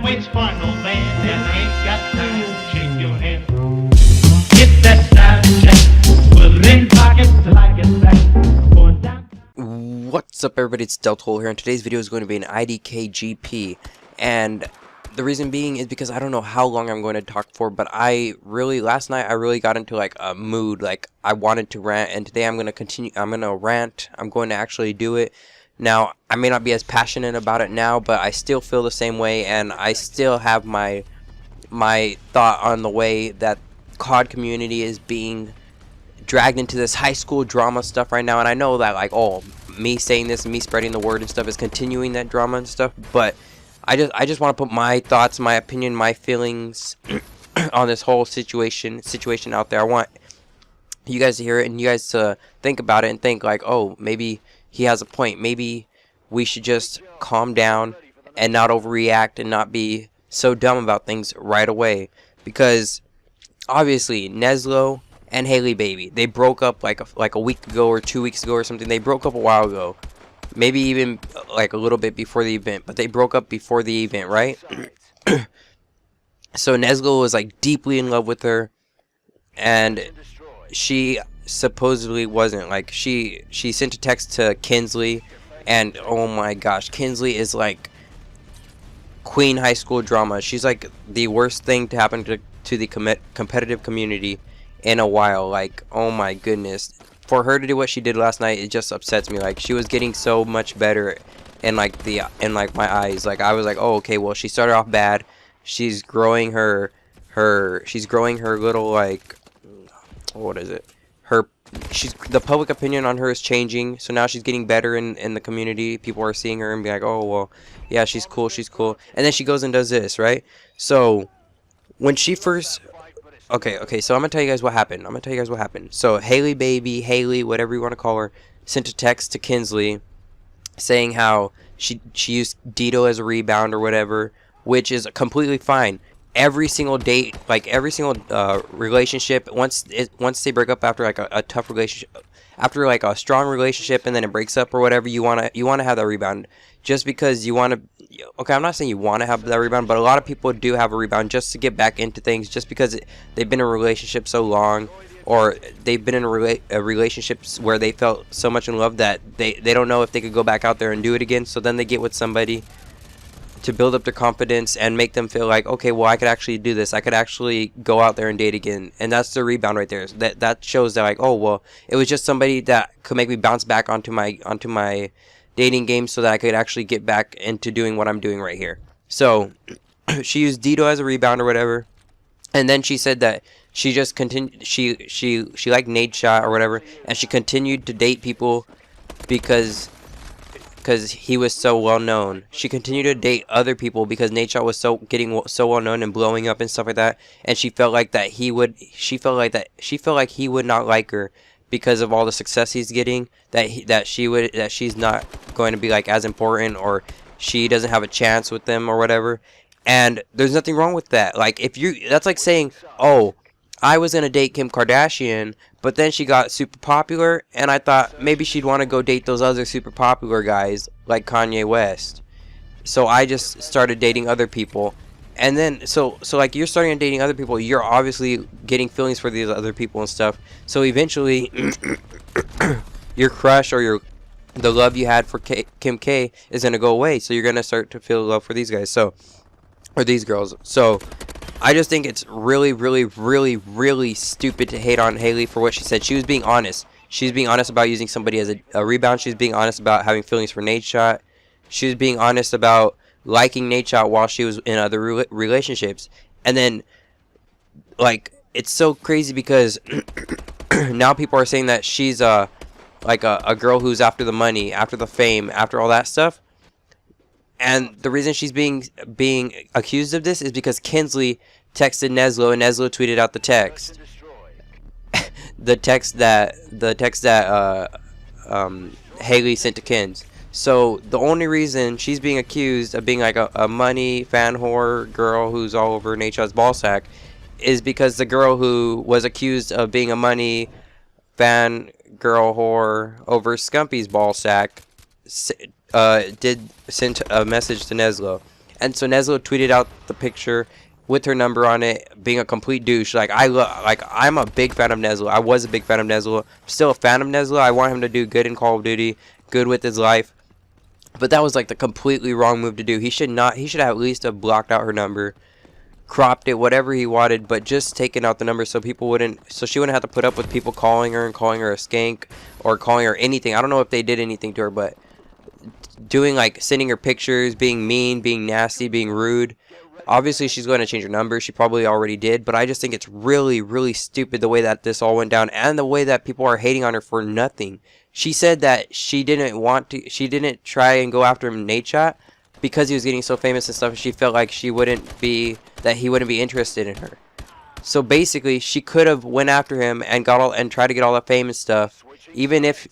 waits for no man, and I ain't got time to shake your hand. Get that style check, put it in pockets till I get back. Going down. What's up, everybody? It's Deltool here, and today's video is going to be an IDK GP, and the reason being is because I don't know how long I'm going to talk for, but last night I really got into like a mood, like I wanted to rant, and today I'm going to continue. I'm going to rant. I'm going to actually do it. Now, I may not be as passionate about it now, but I still feel the same way, and I still have my thought on the way that COD community is being dragged into this high school drama stuff right now. And I know that, like, oh, me saying this and me spreading the word and stuff is continuing that drama and stuff, but I just want to put my thoughts, my opinion, my feelings on this whole situation out there. I want you guys to hear it and you guys to think about it and think like, oh, maybe he has a point. Maybe we should just calm down and not overreact and not be so dumb about things right away. Because obviously Neslo and Haley Baby, they broke up like a week ago or 2 weeks ago or something. They broke up a while ago. Maybe even like a little bit before the event, but they broke up before the event, right? So Neslo was like deeply in love with her, and she supposedly wasn't. Like she sent a text to Kinsley, and oh my gosh, Kinsley is like queen high school drama. She's like the worst thing to happen to the competitive community in a while. Like, oh my goodness, for her to do what she did last night, it just upsets me. Like, she was getting so much better in like my eyes. Like, I was like, oh, okay, well, she started off bad. She's growing her little, like, what is it, the public opinion on her is changing, so now she's getting better in the community. People are seeing her and be like, oh, well, yeah, she's cool, and then she goes and does this, right? So when she first, okay, so I'm gonna tell you guys what happened. So Haley Baby, Haley, whatever you want to call her, sent a text to Kinsley saying how she used Dito as a rebound or whatever, which is completely fine. Every single date, like every single relationship, once they break up after like a tough relationship, after like a strong relationship, and then it breaks up or whatever, you wanna have that rebound. Just because you want to, okay, I'm not saying you want to have that rebound, but a lot of people do have a rebound just to get back into things, just because they've been in a relationship so long, or they've been in a relationships where they felt so much in love that they don't know if they could go back out there and do it again. So then they get with somebody to build up their confidence and make them feel like, okay, well, I could actually do this. I could actually go out there and date again. And that's the rebound right there. That shows that, like, oh, well, it was just somebody that could make me bounce back onto my dating game so that I could actually get back into doing what I'm doing right here. So she used Dito as a rebound or whatever. And then she said that she just continued, she liked Nadeshot or whatever, and she continued to date people because he was so well known. She continued to date other people because Nadeshot was getting so well known and blowing up and stuff like that, and she felt like he would not like her because of all the success he's getting, that she's not going to be like as important, or she doesn't have a chance with them or whatever. And there's nothing wrong with that. Like, that's like saying, oh, I was gonna date Kim Kardashian, but then she got super popular, and I thought maybe she'd want to go date those other super popular guys like Kanye West. So I just started dating other people. And then, so like, you're starting dating other people, you're obviously getting feelings for these other people and stuff. So eventually, your crush or the love you had for Kim K is gonna go away. So you're gonna start to feel love for these guys, or these girls. So I just think it's really, really, really, really stupid to hate on Haley for what she said. She was being honest. She's being honest about using somebody as a rebound. She's being honest about having feelings for Nadeshot. She was being honest about liking Nadeshot while she was in other relationships. And then, like, it's so crazy because now people are saying that she's like a girl who's after the money, after the fame, after all that stuff. And the reason she's being accused of this is because Kinsley texted Neslo, and Neslo tweeted out the text. the text that Haley sent to Kenz. So the only reason she's being accused of being like a money fan whore girl who's all over Nadeshot's ballsack is because the girl who was accused of being a money fan girl whore over Scumpy's ballsack did send a message to Neslo. And so Neslo tweeted out the picture with her number on it, being a complete douche. Like I'm a big fan of Neslo. I was a big fan of Neslo. Still a fan of Neslo. I want him to do good in Call of Duty, good with his life. But that was like the completely wrong move to do. He should at least have blocked out her number, cropped it, whatever he wanted, but just taken out the number so she wouldn't have to put up with people calling her and calling her a skank or calling her anything. I don't know if they did anything to her, but doing like sending her pictures, being mean, being nasty, being rude. Obviously, she's going to change her number. She probably already did, but I just think it's really, really stupid the way that this all went down and the way that people are hating on her for nothing. She said that she didn't try and go after him, Nadeshot, because he was getting so famous and stuff. She felt like he wouldn't be interested in her. So basically, she could have went after him and tried to get all the fame and stuff. Even if,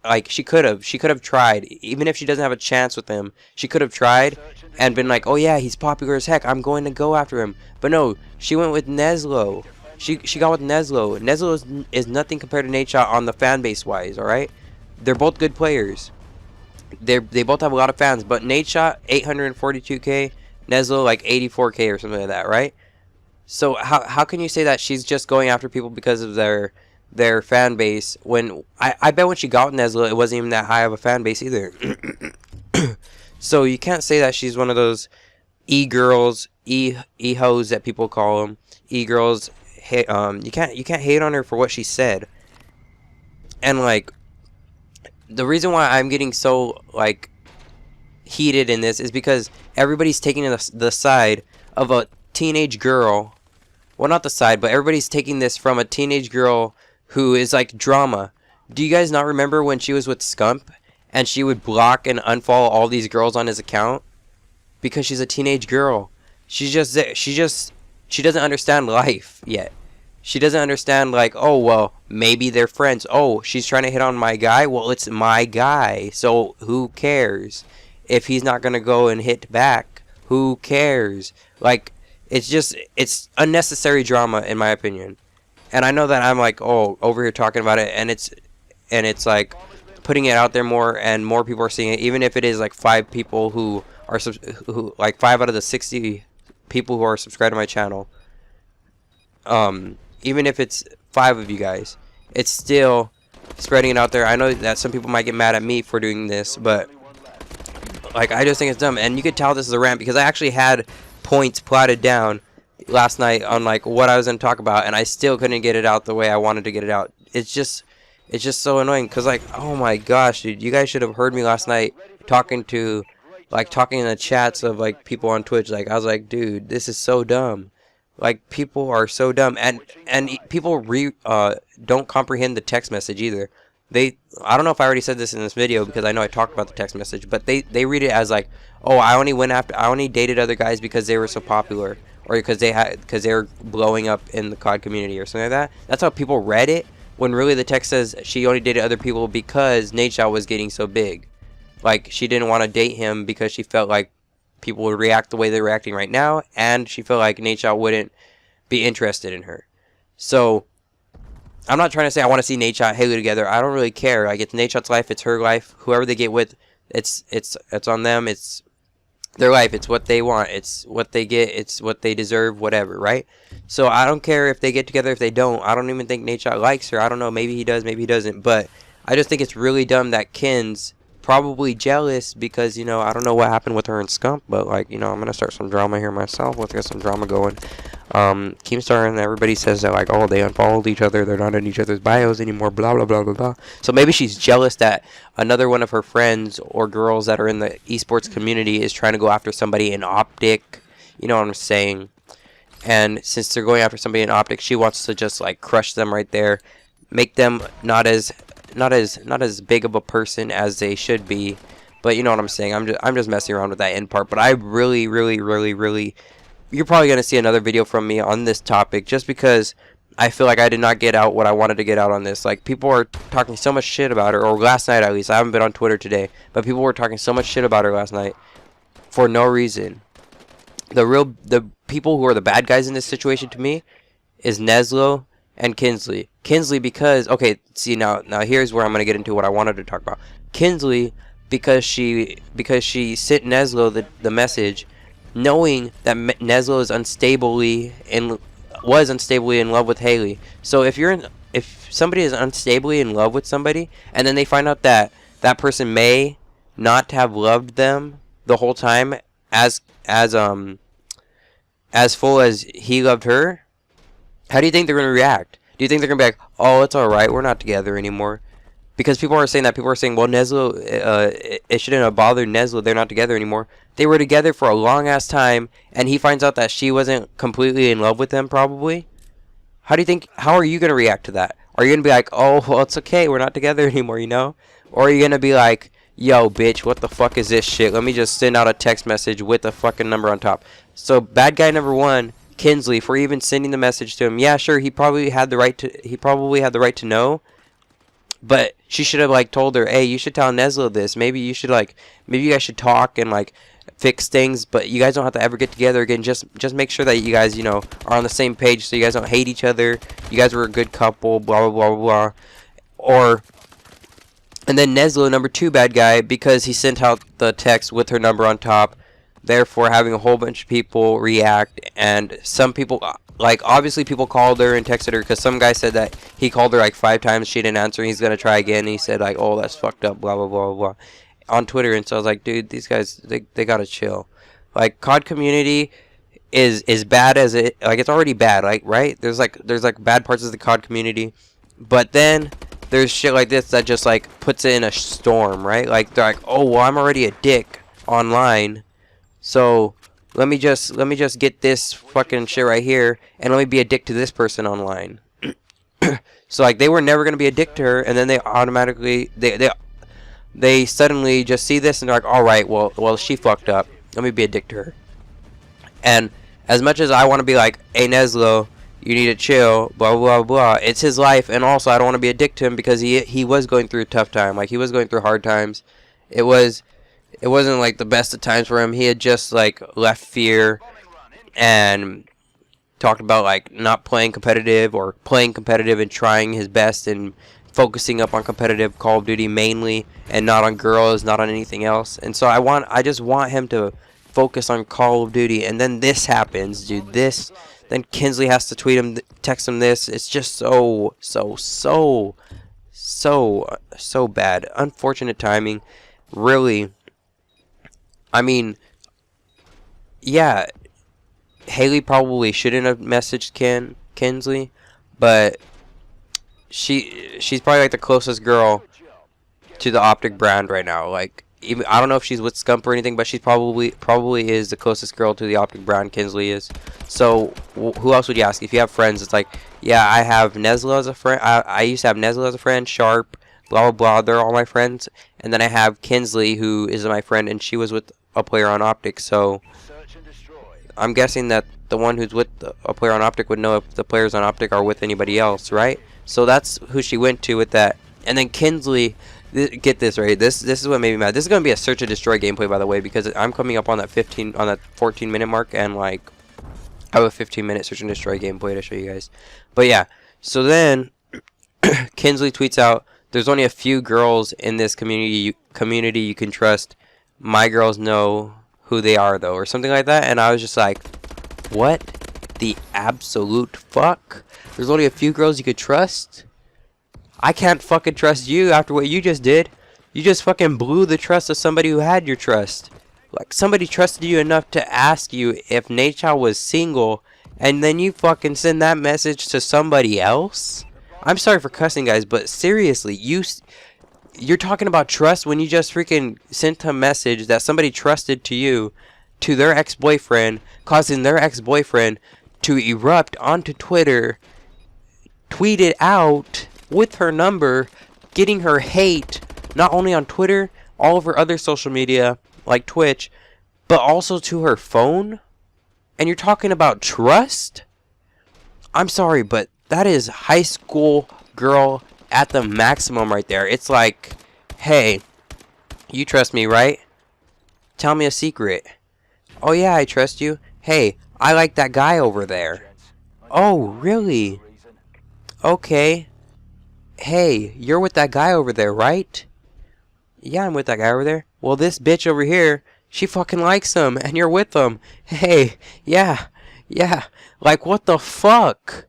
like, she could have tried. Even if she doesn't have a chance with him, she could have tried and been like, oh yeah, he's popular as heck, I'm going to go after him. But no, she went with Neslo. She got with Neslo. Neslo is nothing compared to Nadeshot on the fan base wise. All right, they're both good players. They both have a lot of fans, but Nadeshot 842k, Neslo like 84k or something like that, right? So how can you say that she's just going after people because of their fan base when I bet when she got with Neslo it wasn't even that high of a fan base either. So you can't say that she's one of those e-girls, e-hoes that people call them, e-girls. You can't hate on her for what she said. And like the reason why I'm getting so like heated in this is because everybody's taking the side of a teenage girl. Well, not the side, but everybody's taking this from a teenage girl who is like drama. Do you guys not remember when she was with Scump and she would block and unfollow all these girls on his account because she's a teenage girl? She doesn't understand life yet. She doesn't understand, like, oh, well, maybe they're friends. Oh, she's trying to hit on my guy? Well, it's my guy, so who cares? If he's not going to go and hit back, who cares? Like, it's unnecessary drama, in my opinion. And I know that I'm, like, oh, over here talking about it, and it's like, putting it out there more, and more people are seeing it, even if it is, like, 5 people who are, like, 5 out of the 60 people who are subscribed to my channel. Even if it's 5 of you guys, it's still spreading it out there. I know that some people might get mad at me for doing this, but like I just think it's dumb. And you could tell this is a rant because I actually had points plotted down last night on like what I was going to talk about, and I still couldn't get it out the way I wanted to get it out. It's just so annoying because like, oh my gosh, dude, you guys should have heard me last night talking in the chats of like people on Twitch. Like I was like, dude, this is so dumb. Like, people are so dumb, and people don't comprehend the text message either. I don't know if I already said this in this video because I know I talked about the text message, but they read it as like, oh, I only dated other guys because they were so popular, or because they were blowing up in the COD community or something like that. That's how people read it, when really the text says she only dated other people because Nadeshot was getting so big. Like, she didn't want to date him because she felt like people would react the way they're reacting right now, and she felt like Nadeshot wouldn't be interested in her. So I'm not trying to say I want to see Nadeshot Halo together. I don't really care. Like, it's Nadeshot's life, it's her life. Whoever they get with, it's on them. It's their life. It's what they want. It's what they get. It's what they deserve. Whatever, right? So I don't care if they get together. If they don't, I don't even think Nadeshot likes her. I don't know. Maybe he does. Maybe he doesn't. But I just think it's really dumb that Kenz, probably jealous because, you know, I don't know what happened with her and Scump, but like, you know, I'm gonna start some drama here myself. Let's get some drama going. Keemstar and everybody says that like, oh, they unfollowed each other, they're not in each other's bios anymore, blah blah blah blah blah. So maybe she's jealous that another one of her friends or girls that are in the esports community is trying to go after somebody in Optic. You know what I'm saying? And since they're going after somebody in Optic, she wants to just like crush them right there, make them not as big of a person as they should be. But you know what I'm saying, I'm just messing around with that end part. But I really, you're probably gonna see another video from me on this topic, just because I feel like I did not get out what I wanted to get out on this. Like, people are talking so much shit about her, or last night at least. I haven't been on Twitter today, but people were talking so much shit about her last night for no reason. The people who are the bad guys in this situation to me is Neslo and Kinsley. Kinsley because, okay, see, now here's where I'm going to get into what I wanted to talk about. Kinsley because she sent Neslo the message knowing that Neslo is was unstably in love with Haley. So if somebody is unstably in love with somebody, and then they find out that that person may not have loved them the whole time as full as he loved her, how do you think they're going to react? Do you think they're going to be like, oh, it's alright, we're not together anymore? Because people are saying that. People are saying, well, Neslo, it shouldn't have bothered Neslo, they're not together anymore. They were together for a long-ass time, and he finds out that she wasn't completely in love with him, probably. How are you going to react to that? Are you going to be like, oh, well, it's okay, we're not together anymore, you know? Or are you going to be like, yo, bitch, what the fuck is this shit? Let me just send out a text message with a fucking number on top. So, bad guy number one, Kinsley, for even sending the message to him. Yeah, sure, he probably had the right to know. But she should have, like, told her, hey, you should tell Neslo this. Maybe you guys should talk and, like, fix things. But you guys don't have to ever get together again. Just make sure that you guys, you know, are on the same page so you guys don't hate each other. You guys were a good couple, blah, blah, blah, blah. And then Neslo, number two bad guy, because he sent out the text with her number on top, therefore having a whole bunch of people react. And some people... like, obviously people called her and texted her, because some guy said that he called her like 5 times, she didn't answer, and he's gonna try again, and he said like, oh, that's fucked up, blah, blah, blah, blah, on Twitter. And so I was like, dude, these guys, they gotta chill. Like, COD community is bad as it, like, it's already bad, like, right? There's like bad parts of the COD community, but then there's shit like this that just, like, puts it in a storm, right? Like, they're like, oh, well, I'm already a dick online, so... Let me just get this fucking shit right here, and let me be a dick to this person online. So, like, they were never gonna be a dick to her, and then they automatically they suddenly just see this and they're like, all right, well, she fucked up. Let me be a dick to her. And as much as I want to be like, hey, Neslo, you need to chill, blah blah blah. It's his life, and also I don't want to be a dick to him because he was going through a tough time. Like, he was going through hard times. It wasn't like the best of times for him. He had just like left Fear and talked about like not playing competitive or playing competitive and trying his best and focusing up on competitive Call of Duty mainly and not on girls, not on anything else. And so I just want him to focus on Call of Duty. And then this happens, dude. Then Kinsley has to tweet him, text him this. It's just so bad. Unfortunate timing. Really. I mean, yeah, Haley probably shouldn't have messaged Kinsley, but she's probably like the closest girl to the Optic brand right now. Like, even I don't know if she's with Scump or anything, but she's probably is the closest girl to the Optic brand. Kinsley is. So who else would you ask? If you have friends, it's like, yeah, I have Neslo as a friend. I used to have Neslo as a friend. Sharp, blah blah blah. They're all my friends. And then I have Kinsley, who is my friend, and she was with a player on Optic. So I'm guessing that the one who's with a player on Optic would know if the players on Optic are with anybody else, right? So that's who she went to with that. And then Kinsley, get this right. This is what made me mad. This is gonna be a search and destroy gameplay, by the way, because I'm coming up on that 14-minute mark, and like I have a 15-minute search and destroy gameplay to show you guys. But yeah, so then Kinsley tweets out, "There's only a few girls in this community you can trust. My girls know who they are, though," or something like that. And I was just like, what the absolute fuck? There's only a few girls you could trust? I can't fucking trust you after what you just did. You just fucking blew the trust of somebody who had your trust. Like, somebody trusted you enough to ask you if Nadeshot was single, and then you fucking send that message to somebody else? I'm sorry for cussing, guys, but seriously, you're talking about trust when you just freaking sent a message that somebody trusted to you, to their ex-boyfriend, causing their ex-boyfriend to erupt onto Twitter, tweet it out with her number, getting her hate, not only on Twitter, all of her other social media, like Twitch, but also to her phone? And you're talking about trust? I'm sorry, but that is high school girl at the maximum right there. It's like, hey, you trust me, right? Tell me a secret. Oh yeah, I trust you. Hey, I like that guy over there. Oh, really? Okay. Hey, you're with that guy over there, right? Yeah, I'm with that guy over there. Well, this bitch over here, She fucking likes him, and you're with him. Hey, yeah, yeah. Like, what the fuck?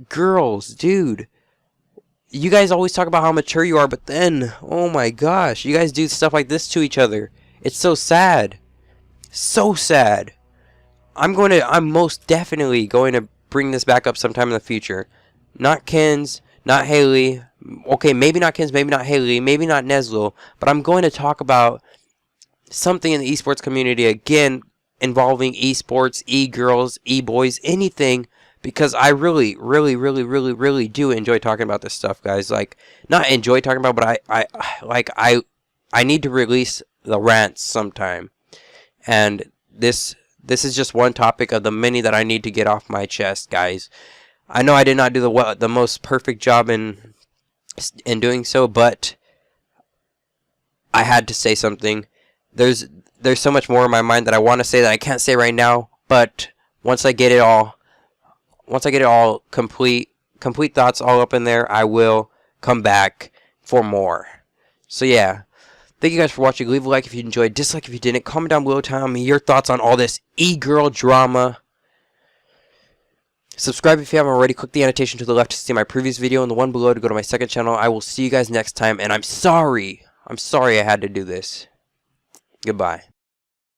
Girls, dude. You guys always talk about how mature you are, but then, oh my gosh, you guys do stuff like this to each other. It's so sad. So sad. I'm most definitely going to bring this back up sometime in the future. Not Kenz, not Haley. Okay, maybe not Kenz, maybe not Haley, maybe not Neslo, but I'm going to talk about something in the esports community again involving esports, e-girls, e-boys, anything, because I really do enjoy talking about this stuff, guys. Like, not enjoy talking about, but I need to release the rants sometime. And this is just one topic of the many that I need to get off my chest, guys. I know I did not do the most perfect job in doing so, but I had to say something. There's so much more in my mind that I want to say that I can't say right now, but once I get it all complete thoughts all up in there, I will come back for more. So yeah, thank you guys for watching. Leave a like if you enjoyed, dislike if you didn't. Comment down below telling me your thoughts on all this e-girl drama. Subscribe if you haven't already. Click the annotation to the left to see my previous video and the one below to go to my second channel. I will see you guys next time, and I'm sorry I had to do this. Goodbye.